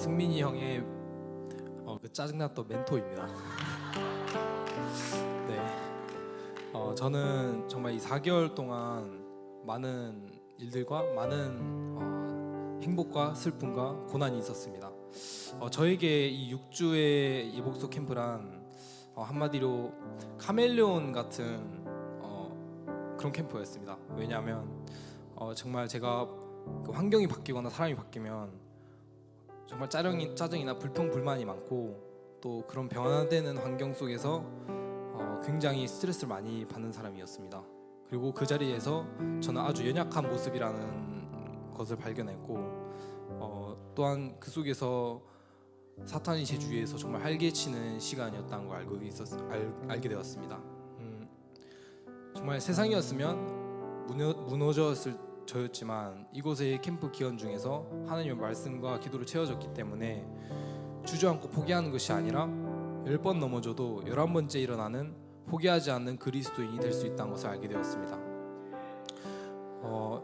승민이 형의 그 짜증났던 멘토입니다. 네, 저는 정말 이 4개월 동안 많은 일들과 많은 행복과 슬픔과 고난이 있었습니다. 저에게 이 6주의 예복소 캠프란 한마디로 카멜레온 같은 그런 캠프였습니다. 왜냐하면 정말 제가 그 환경이 바뀌거나 사람이 바뀌면 정말 짜증이나 불평 불만이 많고 또 그런 변화되는 환경 속에서 굉장히 스트레스를 많이 받는 사람이었습니다. 그리고 그 자리에서 저는 아주 연약한 모습이라는 것을 발견했고 또한 그 속에서 사탄이 제 주위에서 정말 활개치는 시간이었다는 걸 알게 되었습니다. 정말 세상이었으면 무너졌을 저였지만 이곳의 캠프 기간 중에서 하나님의 말씀과 기도로 채워졌기 때문에 주저앉고 포기하는 것이 아니라 10번 넘어져도 11번째 일어나는 포기하지 않는 그리스도인이 될 수 있다는 것을 알게 되었습니다.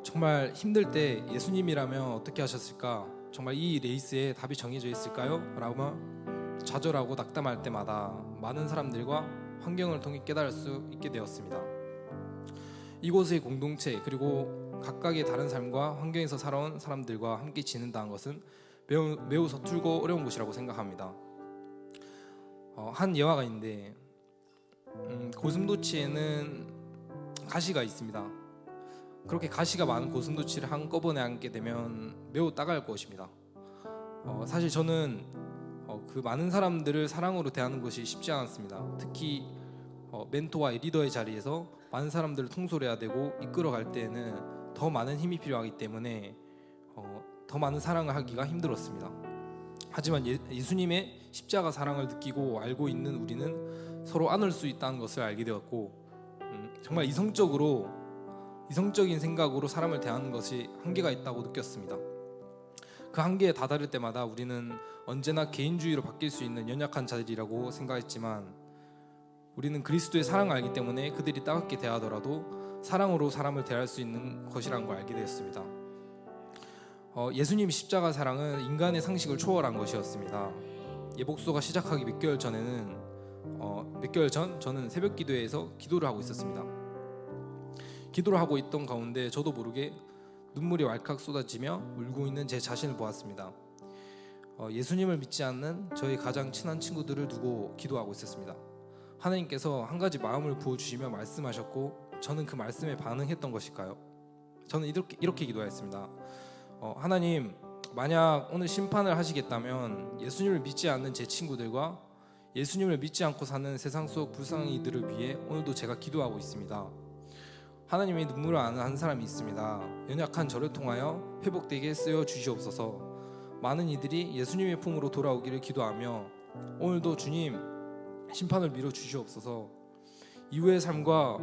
정말 힘들 때 예수님이라면 어떻게 하셨을까? 정말 이 레이스에 답이 정해져 있을까요? 라고 좌절하고 낙담할 때마다 많은 사람들과 환경을 통해 깨달을 수 있게 되었습니다. 이곳의 공동체 그리고 각각의 다른 삶과 환경에서 살아온 사람들과 함께 지낸다는 것은 매우 서툴고 어려운 것이라고 생각합니다. 한 예화가 있는데 고슴도치에는 가시가 있습니다. 그렇게 가시가 많은 고슴도치를 한꺼번에 안게 되면 매우 따가울 것입니다. 사실 저는 그 많은 사람들을 사랑으로 대하는 것이 쉽지 않았습니다. 특히 멘토와 리더의 자리에서 많은 사람들을 통솔해야 되고 이끌어갈 때에는 더 많은 힘이 필요하기 때문에 더 많은 사랑을 하기가 힘들었습니다. 하지만 예수님의 십자가 사랑을 느끼고 알고 있는 우리는 서로 안을 수 있다는 것을 알게 되었고 정말 이성적인 생각으로 사람을 대하는 것이 한계가 있다고 느꼈습니다. 그 한계에 다다를 때마다 우리는 언제나 개인주의로 바뀔 수 있는 연약한 자들이라고 생각했지만 우리는 그리스도의 사랑을 알기 때문에 그들이 따갑게 대하더라도 사랑으로 사람을 대할 수 있는 것이라는 걸 알게 되었습니다. 예수님 십자가 사랑은 인간의 상식을 초월한 것이었습니다. 예복소가 시작하기 몇 개월 전 저는 새벽 기도회에서 기도를 하고 있었습니다. 기도를 하고 있던 가운데 저도 모르게 눈물이 왈칵 쏟아지며 울고 있는 제 자신을 보았습니다. 예수님을 믿지 않는 저희 가장 친한 친구들을 두고 기도하고 있었습니다. 하나님께서 한 가지 마음을 부어주시며 말씀하셨고 저는 그 말씀에 반응했던 것일까요? 저는 이렇게 기도했습니다. 하나님, 만약 오늘 심판을 하시겠다면 예수님을 믿지 않는 제 친구들과 예수님을 믿지 않고 사는 세상 속 불쌍이들을 위해 오늘도 제가 기도하고 있습니다. 하나님이 눈물을 아는 한 사람이 있습니다. 연약한 저를 통하여 회복되게 쓰여 주시옵소서. 많은 이들이 예수님의 품으로 돌아오기를 기도하며 오늘도 주님 심판을 미뤄 주시옵소서. 이후의 삶과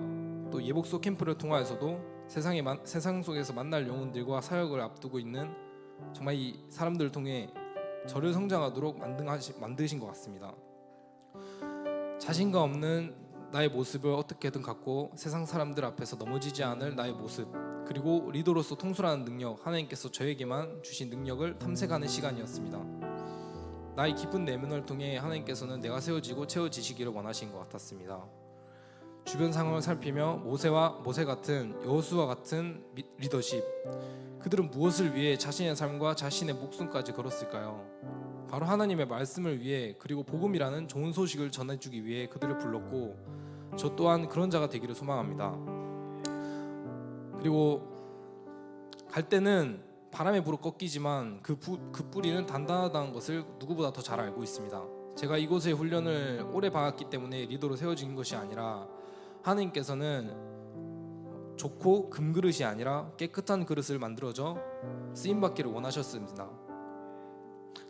또 예복소 캠프를 통하여서도 세상 속에서 만날 영혼들과 사역을 앞두고 있는 정말 이 사람들을 통해 저를 성장하도록 만드신 것 같습니다. 자신감 없는 나의 모습을 어떻게든 갖고 세상 사람들 앞에서 넘어지지 않을 나의 모습 그리고 리더로서 통솔하는 능력 하나님께서 저에게만 주신 능력을 탐색하는 시간이었습니다. 나의 깊은 내면을 통해 하나님께서는 내가 세워지고 채워지시기를 원하신 것 같았습니다. 주변 상황을 살피며 모세 같은 여호수아 같은 리더십 그들은 무엇을 위해 자신의 삶과 자신의 목숨까지 걸었을까요? 바로 하나님의 말씀을 위해 그리고 복음이라는 좋은 소식을 전해주기 위해 그들을 불렀고 저 또한 그런 자가 되기를 소망합니다. 그리고 갈 때는 바람에 불어 꺾이지만 그 뿌리는 단단하다는 것을 누구보다 더 잘 알고 있습니다. 제가 이곳의 훈련을 오래 받았기 때문에 리더로 세워진 것이 아니라 하나님께서는 좋고 금그릇이 아니라 깨끗한 그릇을 만들어져 쓰임받기를 원하셨습니다.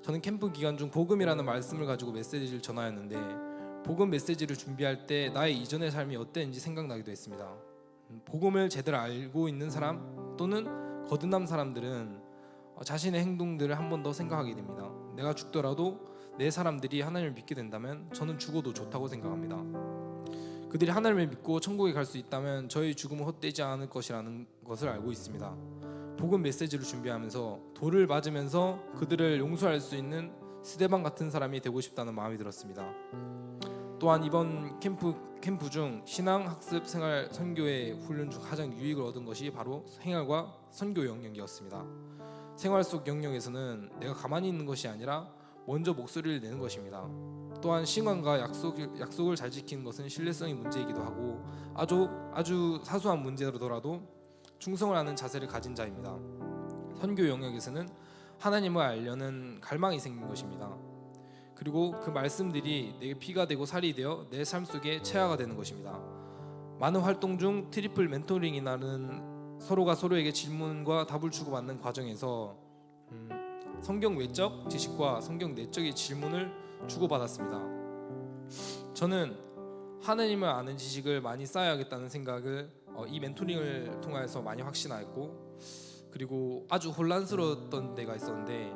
저는 캠프 기간 중 복음이라는 말씀을 가지고 메시지를 전하였는데 복음 메시지를 준비할 때 나의 이전의 삶이 어땠는지 생각나기도 했습니다. 복음을 제대로 알고 있는 사람 또는 거듭난 사람들은 자신의 행동들을 한 번 더 생각하게 됩니다. 내가 죽더라도 내 사람들이 하나님을 믿게 된다면 저는 죽어도 좋다고 생각합니다. 그들이 하나님을 믿고 천국에 갈 수 있다면 저의 죽음은 헛되지 않을 것이라는 것을 알고 있습니다. 복음 메시지를 준비하면서 돌을 맞으면서 그들을 용서할 수 있는 스데반 같은 사람이 되고 싶다는 마음이 들었습니다. 또한 이번 캠프 중 신앙 학습 생활 선교의 훈련 중 가장 유익을 얻은 것이 바로 생활과 선교 영역이었습니다. 생활 속 영역에서는 내가 가만히 있는 것이 아니라 먼저 목소리를 내는 것입니다. 또한 신앙과 약속을 잘 지키는 것은 신뢰성의 문제이기도 하고 아주 사소한 문제로더라도 충성을 하는 자세를 가진 자입니다. 선교 영역에서는 하나님을 알려는 갈망이 생긴 것입니다. 그리고 그 말씀들이 내게 피가 되고 살이 되어 내 삶 속에 체화가 되는 것입니다. 많은 활동 중 트리플 멘토링이라는 서로가 서로에게 질문과 답을 주고받는 과정에서 성경 외적 지식과 성경 내적인 질문을 주고받았습니다. 저는 하나님을 아는 지식을 많이 쌓아야겠다는 생각을 이 멘토링을 통해서 많이 확신하였고, 그리고 아주 혼란스러웠던 때가 있었는데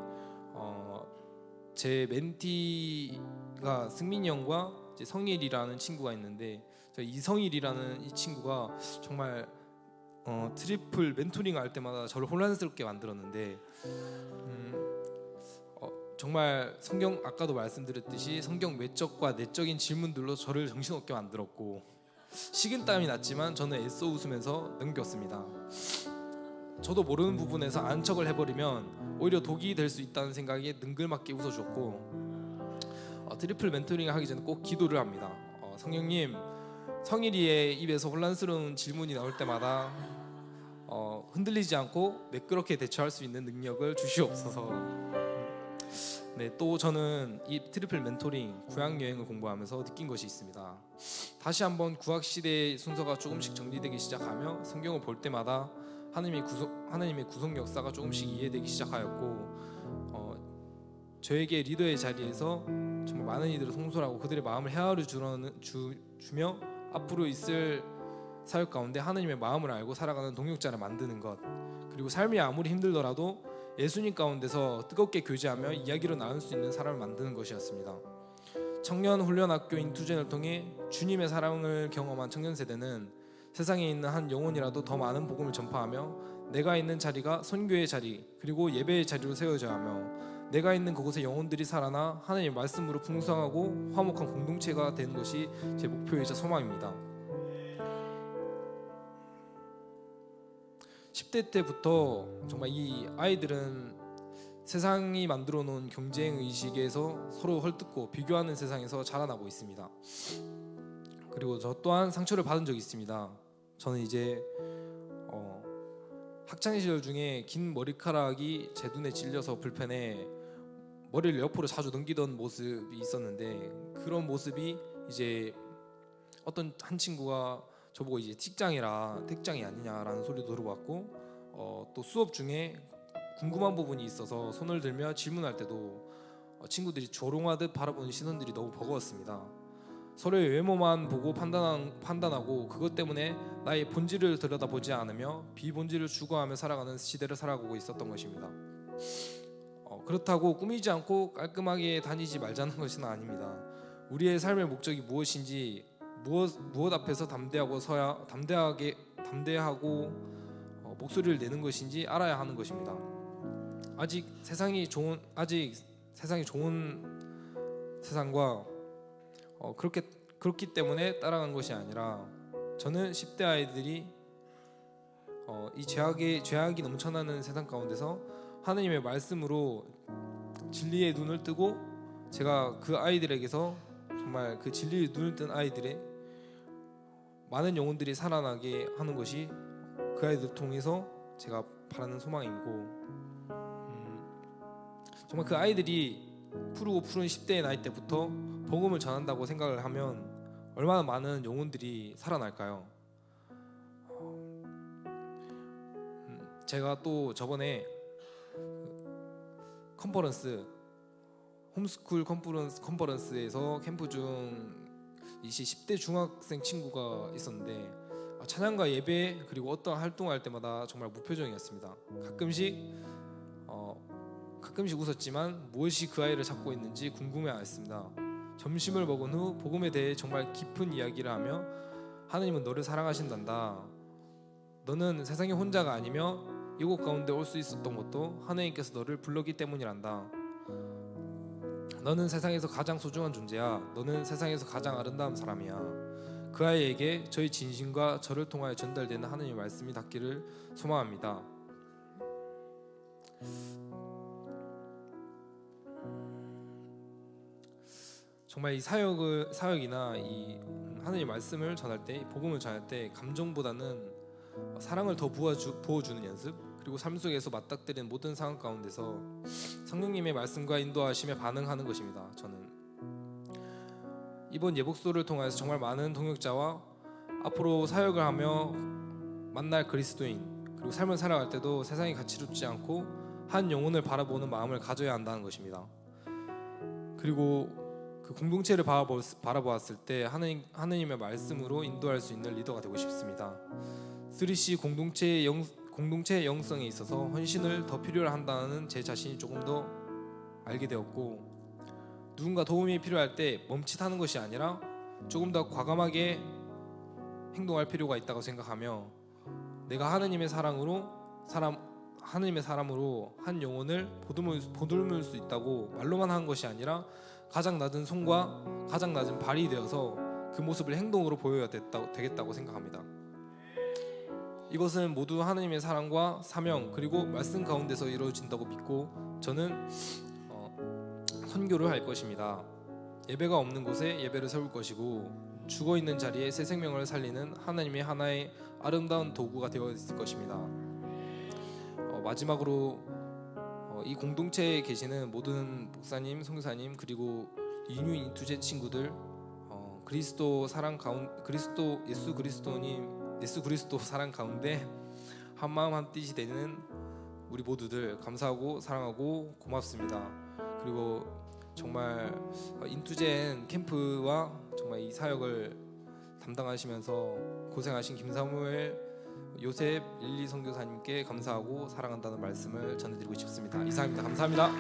제 멘티가 승민이 형과 이제 성일이라는 친구가 있는데, 이성일이라는 이 친구가 정말 트리플 멘토링 할 때마다 저를 혼란스럽게 만들었는데, 정말 성경 아까도 말씀드렸듯이 성경 외적과 내적인 질문들로 저를 정신없게 만들었고, 식은땀이 났지만 저는 애써 웃으면서 넘겼습니다. 저도 모르는 부분에서 아는 척을 해버리면 오히려 독이 될 수 있다는 생각에 능글맞게 웃어줬고, 트리플 멘토링을 하기 전에 꼭 기도를 합니다. 성령님, 성일이의 입에서 혼란스러운 질문이 나올 때마다 흔들리지 않고 매끄럽게 대처할 수 있는 능력을 주시옵소서. 네, 또 저는 이 트리플 멘토링 구약 여행을 공부하면서 느낀 것이 있습니다. 다시 한번 구약 시대의 순서가 조금씩 정리되기 시작하며 성경을 볼 때마다 하나님의 구속 역사가 조금씩 이해되기 시작하였고, 저에게 리더의 자리에서 정말 많은 이들을 통솔하고 그들의 마음을 헤아려 주며 앞으로 있을 사역 가운데 하나님의 마음을 알고 살아가는 동역자를 만드는 것, 그리고 삶이 아무리 힘들더라도 예수님 가운데서 뜨겁게 교제하며 이야기로 나눌 수 있는 사람을 만드는 것이었습니다. 청년 훈련 학교인 투젠을 통해 주님의 사랑을 경험한 청년 세대는 세상에 있는 한 영혼이라도 더 많은 복음을 전파하며 내가 있는 자리가 선교의 자리 그리고 예배의 자리로 세워져야 하며 내가 있는 그곳에 영혼들이 살아나 하나님의 말씀으로 풍성하고 화목한 공동체가 되는 것이 제 목표이자 소망입니다. 10대 때부터 정말 이 아이들은 세상이 만들어 놓은 경쟁 의식에서 서로 헐뜯고 비교하는 세상에서 자라나고 있습니다. 그리고 저 또한 상처를 받은 적이 있습니다. 저는 이제 학창 시절 중에 긴 머리카락이 제 눈에 찔려서 불편해 머리를 옆으로 자주 넘기던 모습이 있었는데, 그런 모습이 이제 어떤 한 친구가 저보고 이제 택장이 아니냐라는 소리도 들어봤고, 또 수업 중에 궁금한 부분이 있어서 손을 들며 질문할 때도 친구들이 조롱하듯 바라보는 시선들이 너무 버거웠습니다. 서로의 외모만 보고 판단하고 그것 때문에 나의 본질을 들여다보지 않으며 비본질을 추구하며 살아가는 시대를 살아가고 있었던 것입니다. 그렇다고 꾸미지 않고 깔끔하게 다니지 말자는 것은 아닙니다. 우리의 삶의 목적이 무엇인지, 무엇 앞에서 담대하고 목소리를 내는 것인지 알아야 하는 것입니다. 아직 세상이 좋은 세상과 그렇기 때문에 따라간 것이 아니라, 저는 10대 아이들이 이 죄악이 넘쳐나는 세상 가운데서 하나님의 말씀으로 진리의 눈을 뜨고, 제가 그 아이들에게서 정말 그 진리의 눈을 뜬 아이들의 많은 영혼들이 살아나게 하는 것이 그 아이들 통해서 제가 바라는 소망이고, 정말 그 아이들이 푸른 10대의 나이 때부터 복음을 전한다고 생각을 하면 얼마나 많은 영혼들이 살아날까요? 제가 또 저번에 홈스쿨 컨퍼런스에서 캠프 중 10대 중학생 친구가 있었는데, 찬양과 예배 그리고 어떤 활동할 때마다 정말 무표정이었습니다. 가끔씩 웃었지만 무엇이 그 아이를 잡고 있는지 궁금해했습니다. 점심을 먹은 후 복음에 대해 정말 깊은 이야기를 하며, 하나님은 너를 사랑하신단다. 너는 세상에 혼자가 아니며 이곳 가운데 올 수 있었던 것도 하나님께서 너를 불렀기 때문이란다. 너는 세상에서 가장 소중한 존재야. 너는 세상에서 가장 아름다운 사람이야. 그 아이에게 저희 진심과 저를 통하여 전달되는 하나님의 말씀이 닿기를 소망합니다. 정말 이 사역이나 이 하나님의 말씀을 전할 때, 복음을 전할 때 감정보다는 사랑을 더 부어주는 연습, 그리고 삶 속에서 맞닥뜨리는 모든 상황 가운데서 성령님의 말씀과 인도하심에 반응하는 것입니다. 저는 이번 예복소를 통해서 정말 많은 동역자와 앞으로 사역을 하며 만날 그리스도인, 그리고 삶을 살아갈 때도 세상이 가치롭지 않고 한 영혼을 바라보는 마음을 가져야 한다는 것입니다. 그리고 그 공동체를 바라보았을 때 하나님의 말씀으로 인도할 수 있는 리더가 되고 싶습니다. 3C 공동체의 영성에 있어서 헌신을 더 필요로 한다는 제 자신이 조금 더 알게 되었고, 누군가 도움이 필요할 때 멈칫하는 것이 아니라 조금 더 과감하게 행동할 필요가 있다고 생각하며, 내가 하나님의 사람으로 한 영혼을 보듬을 수 있다고 말로만 하는 것이 아니라 가장 낮은 손과 가장 낮은 발이 되어서 그 모습을 행동으로 보여야 되겠다고 생각합니다. 이것은 모두 하나님의 사랑과 사명, 그리고 말씀 가운데서 이루어진다고 믿고 저는 선교를 할 것입니다. 예배가 없는 곳에 예배를 세울 것이고, 죽어있는 자리에 새 생명을 살리는 하나님의 하나의 아름다운 도구가 되어 있을 것입니다. 마지막으로 이 공동체에 계시는 모든 목사님, 선교사님, 그리고 인유 인투제 친구들, 예수 그리스도 사랑 가운데 한 마음 한 뜻이 되는 우리 모두들 감사하고 사랑하고 고맙습니다. 그리고 정말 인투젠 캠프와 정말 이 사역을 담당하시면서 고생하신 김사무엘, 요셉, 릴리 선교사님께 감사하고 사랑한다는 말씀을 전해드리고 싶습니다. 이상입니다. 감사합니다.